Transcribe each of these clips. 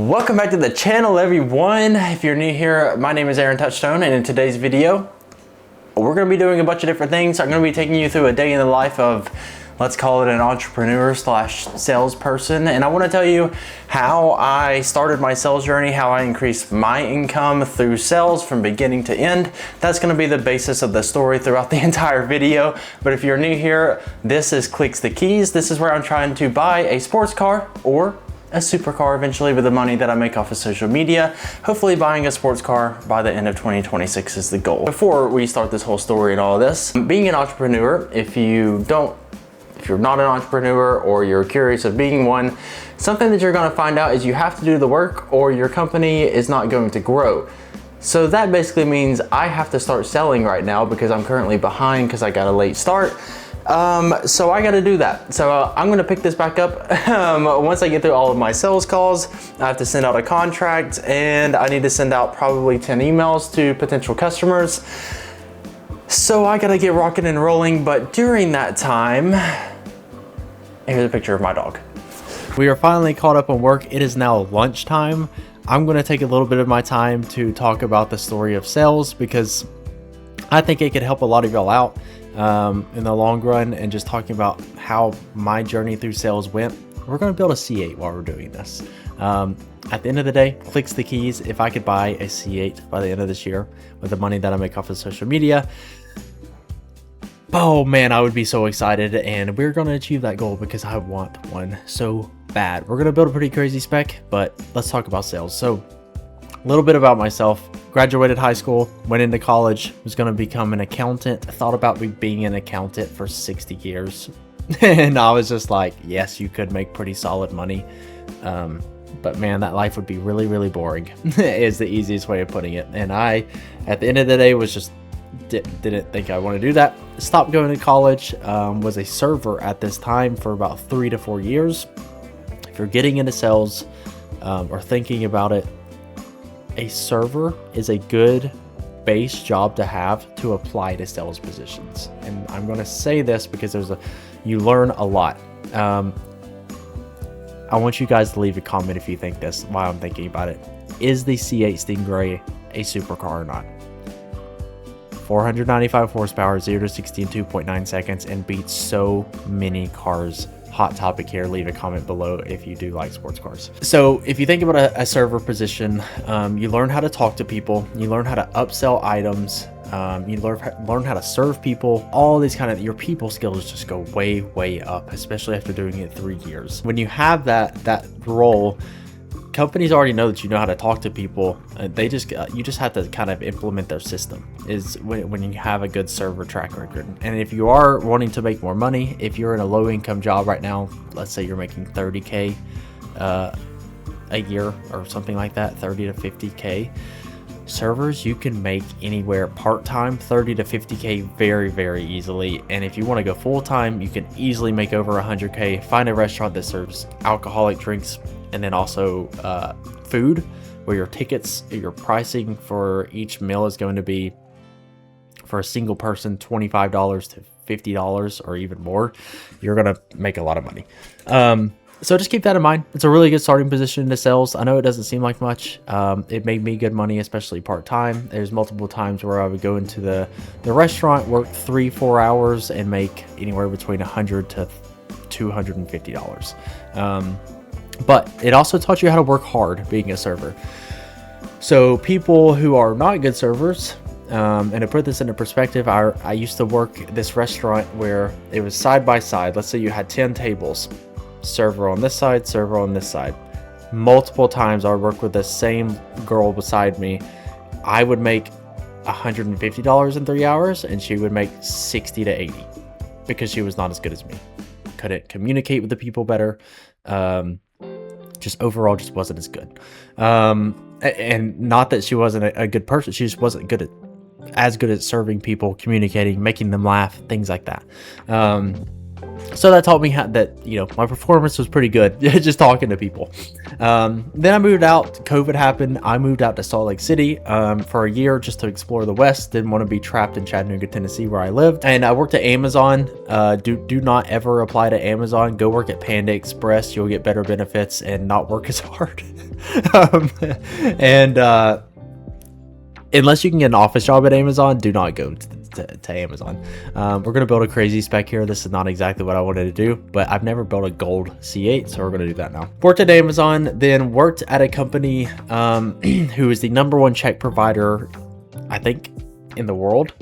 Welcome back to the channel, everyone. If you're new here, my name is Aaron Touchstone, and in today's video we're going to be doing a bunch of different things. I'm going to be taking you through a day in the life of, let's call it, an entrepreneur slash salesperson, and I want to tell you how I started my sales journey, how I increased my income through sales from beginning to end. That's going to be the basis of the story throughout the entire video. But if you're new here, this is Clicks the Keys. This is where I'm trying to buy a sports car or a supercar eventually with the money that I make off of social media. Hopefully buying a sports car by the end of 2026 is the goal. Before we start this whole story and all of this, being an entrepreneur, if you're not an entrepreneur or you're curious of being one, something that you're going to find out is you have to do the work or your company is not going to grow. So that basically means I have to start selling right now because I'm currently behind because I got a late start. So I got to do that. So I'm going to pick this back up once I get through all of my sales calls. I have to send out a contract and I need to send out probably 10 emails to potential customers. So I got to get rocking and rolling. But during that time, here's a picture of my dog. We are finally caught up on work. It is now lunchtime. I'm going to take a little bit of my time to talk about the story of sales because I think it could help a lot of y'all out in the long run, and just talking about how my journey through sales went. We're going to build a C8 while we're doing this. At the end of the day, Clicks the Keys. If I could buy a C8 by the end of this year with the money that I make off of social media, oh man, I would be so excited, and we're going to achieve that goal because I want one so bad. We're going to build a pretty crazy spec, but let's talk about sales. So a little bit about myself. Graduated high school, went into college, was going to become an accountant. I thought about being an accountant for 60 years. And I was just like, yes, you could make pretty solid money. But man, that life would be really, really boring is the easiest way of putting it. And I, at the end of the day, was just didn't think I want to do that. Stopped going to college, was a server at this time for about 3 to 4 years. If you're getting into sales or thinking about it, a server is a good base job to have to apply to sales positions. And I'm going to say this because you learn a lot. I want you guys to leave a comment if you think this while I'm thinking about it. Is the C8 Stingray a supercar or not? 495 horsepower, 0 to 60 in 2.9 seconds, and beats so many cars. Hot topic here. Leave a comment below if you do like sports cars. So if you think about a server position, you learn how to talk to people, you learn how to upsell items, you learn how to serve people. All these your people skills just go way up, especially after doing it 3 years. When you have that role, companies already know that you know how to talk to people. You just have to kind of implement their system is when you have a good server track record. And if you are wanting to make more money, if you're in a low income job right now, let's say you're making 30K a year or something like that, 30 to 50K, servers you can make anywhere part-time 30 to 50K very easily. And if you want to go full-time, you can easily make over 100K. Find a restaurant that serves alcoholic drinks and then also food, where your tickets, your pricing for each meal is going to be, for a single person, $25 to $50 or even more. You're going to make a lot of money. So just keep that in mind. It's a really good starting position into sales. I know it doesn't seem like much. It made me good money, especially part-time. There's multiple times where I would go into the restaurant, work 3-4 hours, and make anywhere between $100 to $250. But it also taught you how to work hard being a server. So people who are not good servers, and to put this into perspective, I used to work this restaurant where it was side by side. Let's say you had 10 tables. Server on this side, server on this side. Multiple times I would work with the same girl beside me. I would make $150 in 3 hours and she would make 60 to 80 because she was not as good as me. Couldn't communicate with the people better. Just overall just wasn't as good. And not that she wasn't a good person, she just wasn't good at serving people, communicating, making them laugh, things like that. So that taught me that my performance was pretty good just talking to people. Then I moved out. COVID happened. I moved out to Salt Lake City for a year just to explore the West. Didn't want to be trapped in Chattanooga, Tennessee, where I lived. And I worked at Amazon. Do not ever apply to Amazon. Go work at Panda Express. You'll get better benefits and not work as hard. And unless you can get an office job at Amazon, do not go to Amazon. We're going to build a crazy spec here. This is not exactly what I wanted to do, but I've never built a gold C8, so we're going to do that now. Worked at Amazon, then worked at a company who is the #1 check provider, I think, in the world,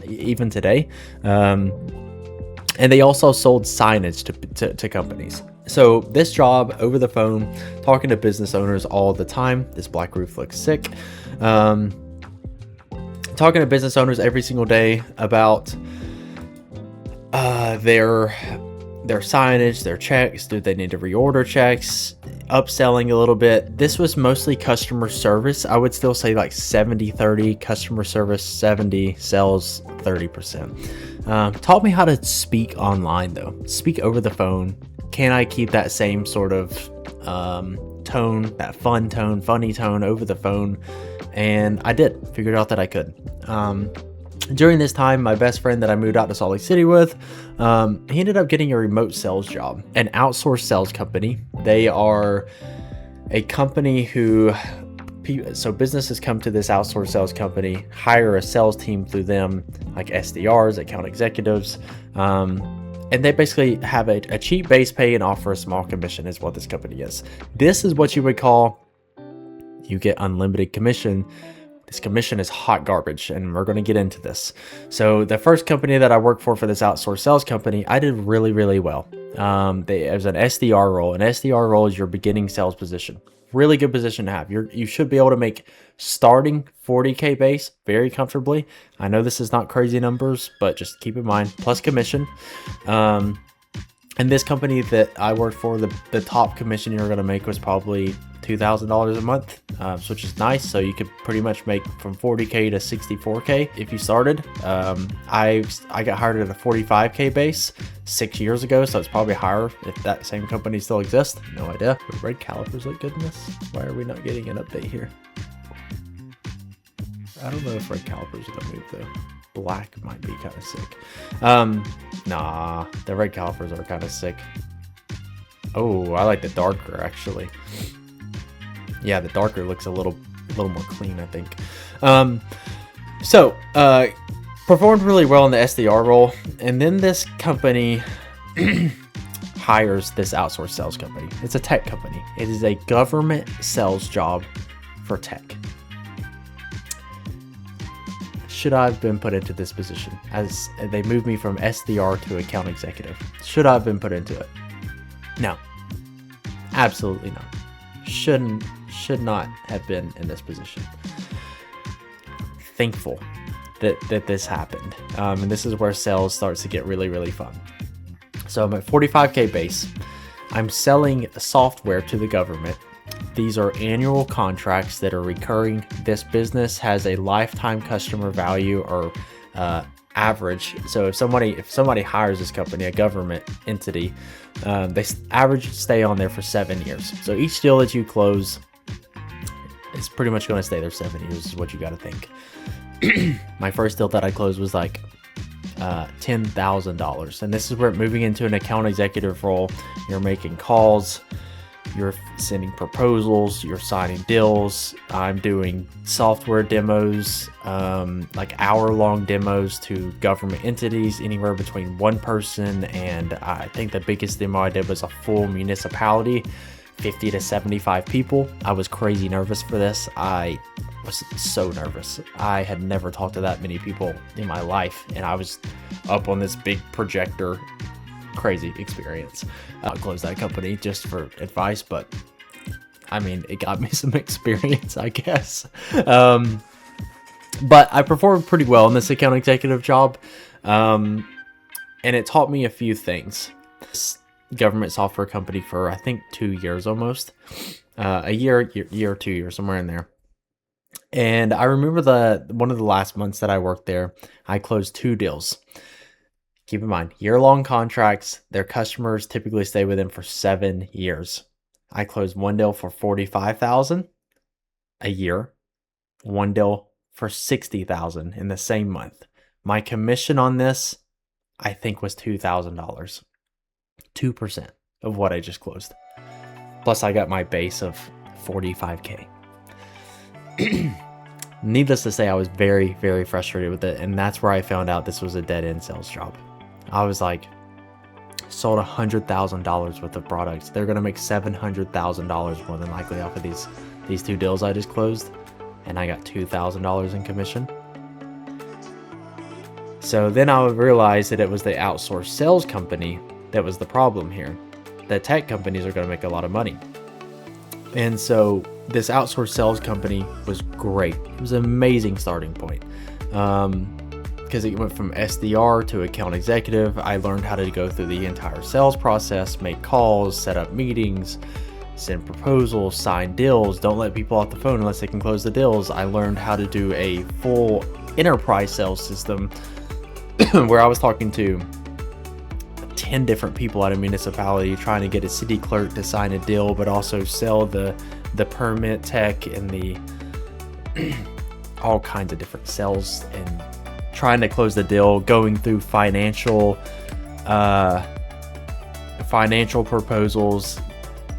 even today. And they also sold signage to companies. So this job, over the phone, talking to business owners all the time. This black roof looks sick. Talking to business owners every single day about their signage, their checks. Do they need to reorder checks? Upselling a little bit. This was mostly customer service. I would still say like 70-30 customer service, 70 sales, 30%. Taught me how to speak online though. Speak over the phone. Can I keep that same sort of tone, that fun tone, funny tone over the phone? And I did. Figured out that I could. During this time, my best friend that I moved out to Salt Lake City with, he ended up getting a remote sales job, an outsourced sales company. They are a company who, so businesses come to this outsourced sales company, hire a sales team through them, like SDRs, account executives, and they basically have a cheap base pay and offer a small commission is what this company is. This is what you would call, you get unlimited commission. This commission is hot garbage, and we're going to get into this. So the first company that I worked for this outsourced sales company, I did really, really well. It was an SDR role. An SDR role is your beginning sales position. Really good position to have. You should be able to make starting 40K base very comfortably. I know this is not crazy numbers, but just keep in mind, plus commission. And this company that I worked for, the top commission you're going to make was probably $2,000 a month, which is nice. So you could pretty much make from 40K to 64K if you started. I got hired at a 45K base 6 years ago, so it's probably higher if that same company still exists. No idea. But red calipers look good in this. Why are we not getting an update here? I don't know if red calipers are gonna move though. Black might be kind of sick. Nah, the red calipers are kind of sick. Oh, I like the darker actually. Yeah, the darker looks a little more clean, I think. Performed really well in the SDR role, and then this company hires this outsourced sales company. It's a tech company. It is a government sales job for tech. Should I have been put into this position? As they moved me from SDR to account executive. Should I have been put into it? No. Absolutely not. Should not have been in this position. Thankful that this happened. And this is where sales starts to get really, really fun. So I'm at 45K base. I'm selling software to the government. These are annual contracts that are recurring. This business has a lifetime customer value or average. So if somebody hires this company, a government entity, they average stay on there for 7 years. So each deal that you close is pretty much going to stay there 7 years is what you got to think. My first deal that I closed was like $10,000. And this is where moving into an account executive role, you're making calls, you're sending proposals, you're signing deals. I'm doing software demos, like hour-long demos to government entities, anywhere between one person and I think the biggest demo I did was a full municipality, 50 to 75 people. I was crazy nervous for this. I was so nervous. I had never talked to that many people in my life, and I was up on this big projector. Crazy experience. I'll close that company just for advice, but I mean, it got me some experience, I guess. But I performed pretty well in this account executive job, and it taught me a few things. This government software company for I think 2 years almost, a year or 2 years, somewhere in there. And I remember one of the last months that I worked there, I closed 2 deals. Keep in mind, year-long contracts, their customers typically stay with them for 7 years. I closed one deal for $45,000 a year, one deal for $60,000 in the same month. My commission on this, I think, was $2,000. 2% of what I just closed. Plus, I got my base of $45K. Needless to say, I was very, very frustrated with it, and that's where I found out this was a dead-end sales job. I was like, sold $100,000 worth of products. They're gonna make $700,000 more than likely off of these two deals I just closed, and I got $2,000 in commission. So then I would realize that it was the outsourced sales company that was the problem here. The tech companies are gonna make a lot of money. And so this outsourced sales company was great. It was an amazing starting point. Because it went from SDR to account executive. I learned how to go through the entire sales process, make calls, set up meetings, send proposals, sign deals. Don't let people off the phone unless they can close the deals. I learned how to do a full enterprise sales system where I was talking to 10 different people at a municipality trying to get a city clerk to sign a deal, but also sell the permit tech and the all kinds of different sales, and trying to close the deal, going through financial proposals,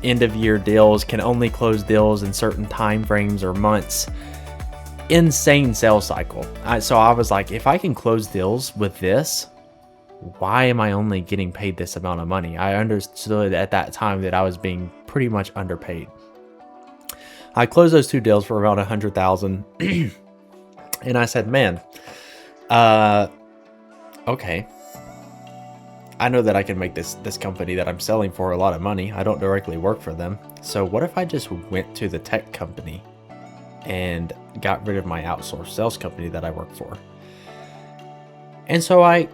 end of year deals, can only close deals in certain time frames or months. Insane sales cycle. So I was like, if I can close deals with this, why am I only getting paid this amount of money? I understood at that time that I was being pretty much underpaid. I closed those two deals for around $100,000, and I said, man, okay, I know that I can make this company that I'm selling for a lot of money. I don't directly work for them. So what if I just went to the tech company and got rid of my outsourced sales company that I work for? And so I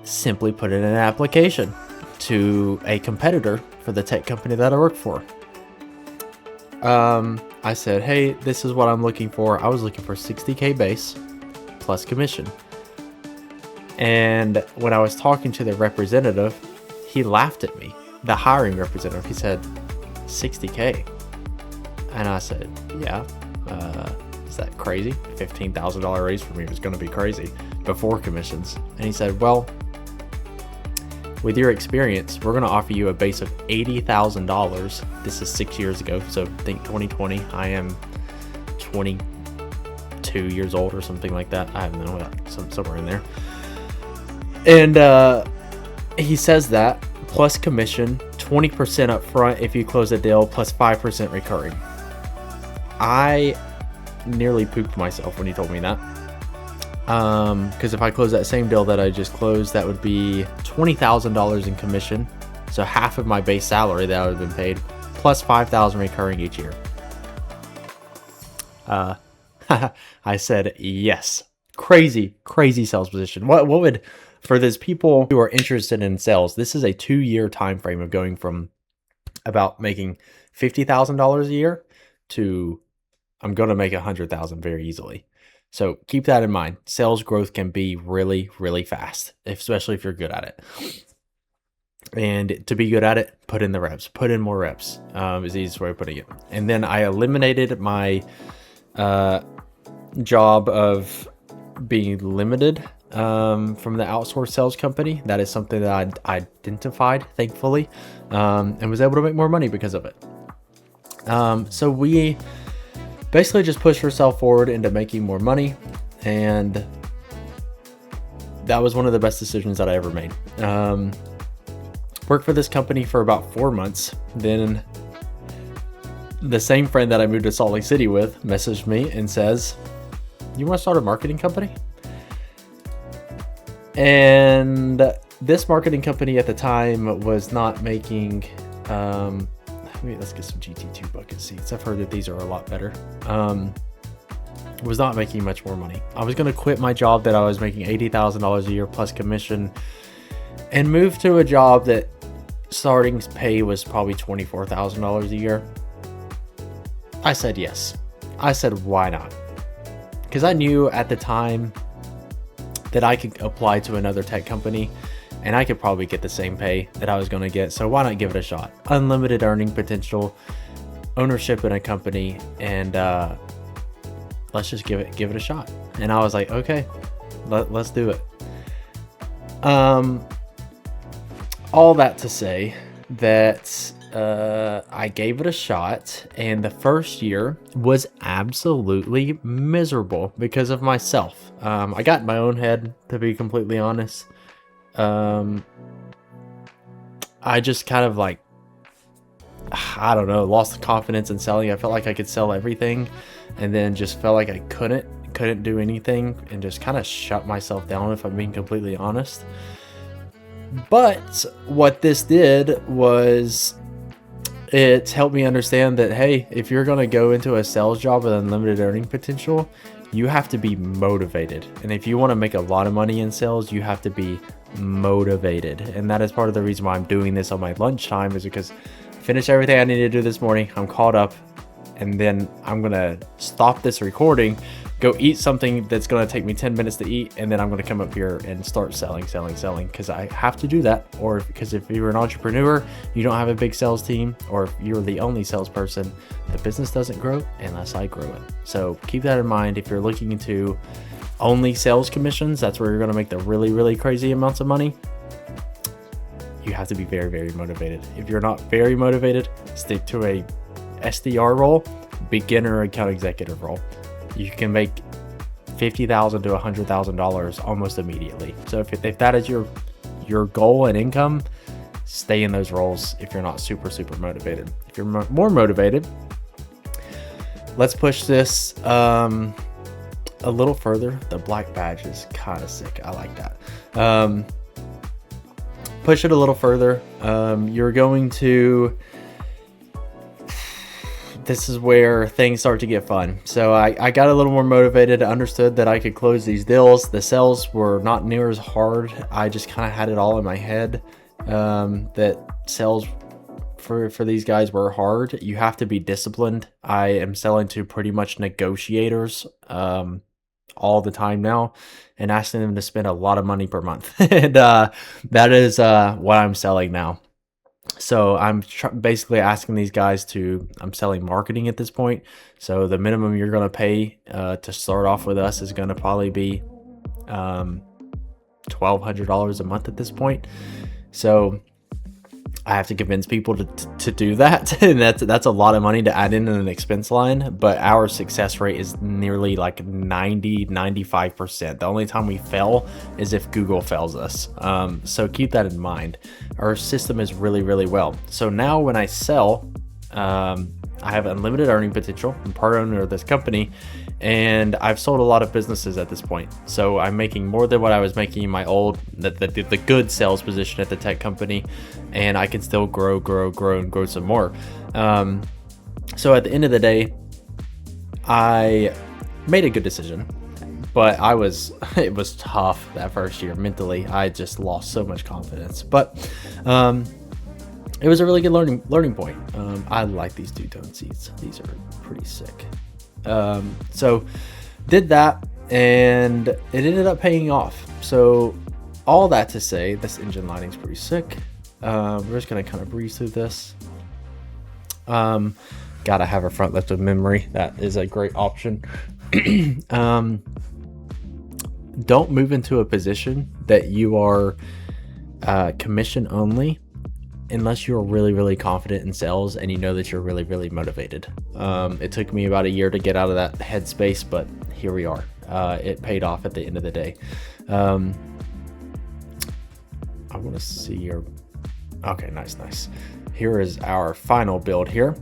simply put in an application to a competitor for the tech company that I work for. I said, hey, this is what I'm looking for. I was looking for $60K base plus commission. And when I was talking to the representative, he laughed at me, the hiring representative. He said, $60K. And I said, yeah, is that crazy? $15,000 raise for me was going to be crazy before commissions. And he said, well, with your experience, we're going to offer you a base of $80,000. This is 6 years ago, so think 2020. I am 22 years old or something like that. I don't know, somewhere in there. And he says that, plus commission, 20% up front if you close a deal, plus 5% recurring. I nearly pooped myself when he told me that. Because if I close that same deal that I just closed, that would be $20,000 in commission. So half of my base salary that I would have been paid, plus $5,000 recurring each year. I said yes. Crazy sales position. What would, for those people who are interested in sales, this is a 2-year time frame of going from about making $50,000 a year to I'm going to make $100,000 very easily. So keep that in mind. Sales growth can be really, really fast, especially if you're good at it. And to be good at it, put in the reps. Put in more reps is the easiest way of putting it. And then I eliminated my job of being limited from the outsourced sales company. That is something that I identified, thankfully, and was able to make more money because of it. So we basically just pushed ourselves forward into making more money, and that was one of the best decisions that I ever made. Worked for this company for about 4 months. Then the same friend that I moved to Salt Lake City with messaged me and says, you want to start a marketing company? And this marketing company at the time was not making, let's get some GT2 bucket seats. I've heard that these are a lot better. Was not making much more money. I was going to quit my job that I was making $80,000 a year plus commission and move to a job that starting pay was probably $24,000 a year. I said yes. I said, why not? Because I knew at the time that I could apply to another tech company and I could probably get the same pay that I was going to get. So why not give it a shot? Unlimited earning potential, ownership in a company, and let's just give it a shot. And I was like, okay, let's do it. All that to say that I gave it a shot, and the first year was absolutely miserable because of myself. I got in my own head, to be completely honest. I just kind of like, I don't know, lost the confidence in selling. I felt like I could sell everything, and then just felt like I couldn't do anything, and just kind of shut myself down, if I'm being completely honest. But what this did was it helped me understand that, hey, if you're going to go into a sales job with unlimited earning potential, you have to be motivated. And if you want to make a lot of money in sales, you have to be motivated. And that is part of the reason why I'm doing this on my lunchtime, is because I finished everything I needed to do this morning. I'm caught up, and then I'm going to stop this recording, go eat something that's going to take me 10 minutes to eat, and then I'm going to come up here and start selling, because I have to do that. Or because if you're an entrepreneur, you don't have a big sales team, or if you're the only salesperson, the business doesn't grow unless I grow it. So keep that in mind. If you're looking into only sales commissions, that's where you're going to make the really, really crazy amounts of money. You have to be very, very motivated. If you're not very motivated, stick to a SDR role, beginner account executive role. You can make $50,000 to $100,000 almost immediately. So if that is your goal and income, stay in those roles if you're not super motivated. If you're more motivated, let's push this a little further. The black badge is kind of sick. I like that. Push it a little further. You're going to... This is where things start to get fun. So I got a little more motivated, understood that I could close these deals. The sales were not near as hard. I just kind of had it all in my head that sales for these guys were hard. You have to be disciplined. I am selling to pretty much negotiators all the time now, and asking them to spend a lot of money per month. And that is what I'm selling now. So I'm basically asking these guys I'm selling marketing at this point. So the minimum you're going to pay to start off with us is going to probably be $1,200 a month at this point. So I have to convince people to do that. And that's a lot of money to add in an expense line. But our success rate is nearly like 90-95%. The only time we fail is if Google fails us. So keep that in mind. Our system is really, really well. So now when I sell, I have unlimited earning potential. I'm part owner of this company, and I've sold a lot of businesses at this point. So I'm making more than what I was making in my old, the good sales position at the tech company, and I can still grow and grow some more. So at the end of the day, I made a good decision, but it was tough that first year mentally. I just lost so much confidence, but it was a really good learning point. I like these two-tone seats. These are pretty sick. So did that, and it ended up paying off. So all that to say, this engine lighting's pretty sick. We're just gonna kind of breeze through this. Gotta have a front lift of memory. That is a great option. Don't move into a position that you are commission only unless you're really, really confident in sales and you know that you're really, really motivated. It took me about a year to get out of that headspace, but here we are. It paid off at the end of the day. I want to see your... Okay, nice. Here is our final build here.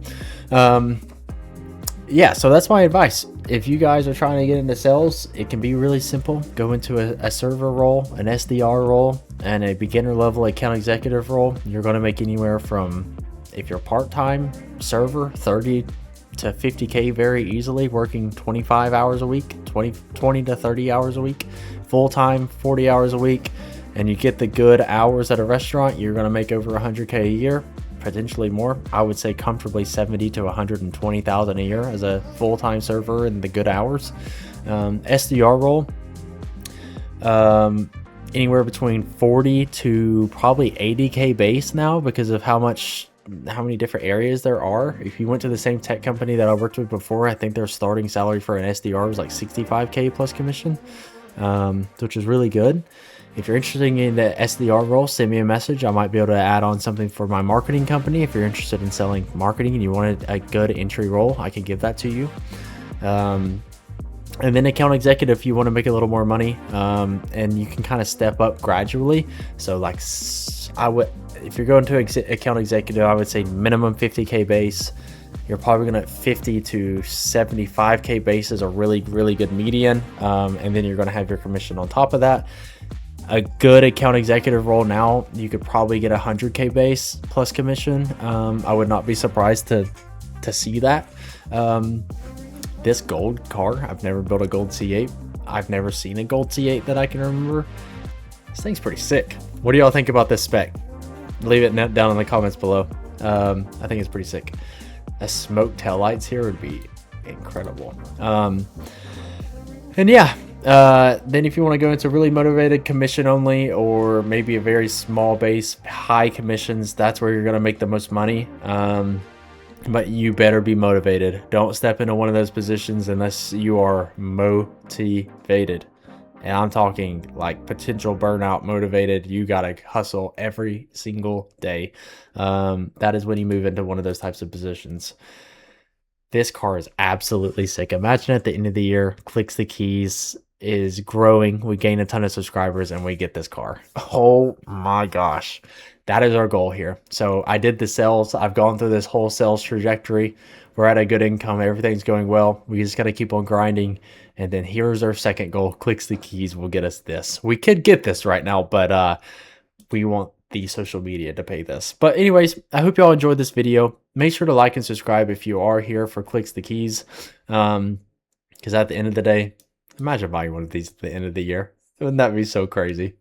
Yeah, so that's my advice. If you guys are trying to get into sales, it can be really simple. Go into a server role, an SDR role, and a beginner level account executive role. You're going to make anywhere from, if you're part-time server, 30 to 50K very easily, working 25 hours a week, 20 to 30 hours a week, full-time 40 hours a week, and you get the good hours at a restaurant, you're going to make over 100K a year, potentially more. I would say comfortably 70 to 120,000 a year as a full-time server in the good hours. SDR role, anywhere between 40 to probably 80k base now because of how many different areas there are. If you went to the same tech company that I worked with before, I think their starting salary for an SDR was like 65k plus commission, which is really good. If you're interested in the SDR role, send me a message. I might be able to add on something for my marketing company. If you're interested in selling marketing and you wanted a good entry role, I can give that to you. And then account executive, if you want to make a little more money, and you can kind of step up gradually. So like if you're going to account executive, I would say minimum 50k base. You're probably gonna 50 to 75k base is a really good median, and then you're gonna have your commission on top of that. A good account executive role now, you could probably get 100k base plus commission. I would not be surprised to see that. This gold car, I've never built a gold C8. I've never seen a gold C8 that I can remember. This thing's pretty sick. What do y'all think about this spec? Leave it down in the comments below. I think it's pretty sick. A smoke taillights here would be incredible. And yeah, then if you want to go into really motivated commission only, or maybe a very small base, high commissions, that's where you're going to make the most money. But you better be motivated. Don't step into one of those positions unless you are motivated. And I'm talking like potential burnout motivated. You got to hustle every single day. That is when you move into one of those types of positions. This car is absolutely sick. Imagine at the end of the year, Clicks the Keys is growing. We gain a ton of subscribers and we get this car. Oh my gosh. That is our goal here. So I did the sales. I've gone through this whole sales trajectory. We're at a good income. Everything's going well. We just got to keep on grinding. And then here's our second goal. Clicks the Keys will get us this. We could get this right now, but we want the social media to pay this. But anyways, I hope y'all enjoyed this video. Make sure to like and subscribe if you are here for Clicks the Keys. Because at the end of the day, imagine buying one of these at the end of the year. Wouldn't that be so crazy?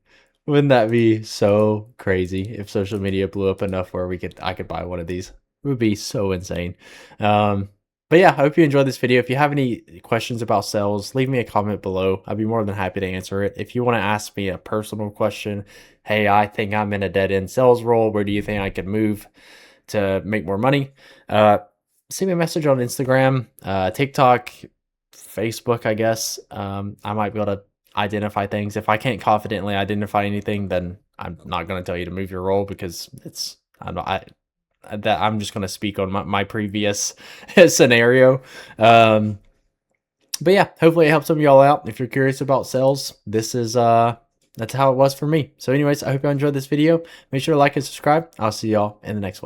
Wouldn't that be so crazy if social media blew up enough where I could buy one of these? It would be so insane. But yeah, I hope you enjoyed this video. If you have any questions about sales, leave me a comment below. I'd be more than happy to answer it. If you want to ask me a personal question, hey, I think I'm in a dead-end sales role. Where do you think I could move to make more money? Send me a message on Instagram, TikTok, Facebook, I guess. I might be able to identify things. If I can't confidently identify anything, then I'm not going to tell you to move your role, because I'm just going to speak on my previous scenario. But yeah, hopefully it helps some of y'all out. If you're curious about sales, this is that's how it was for me. So anyways, I hope you enjoyed this video. Make sure to like and subscribe. I'll see y'all in the next one.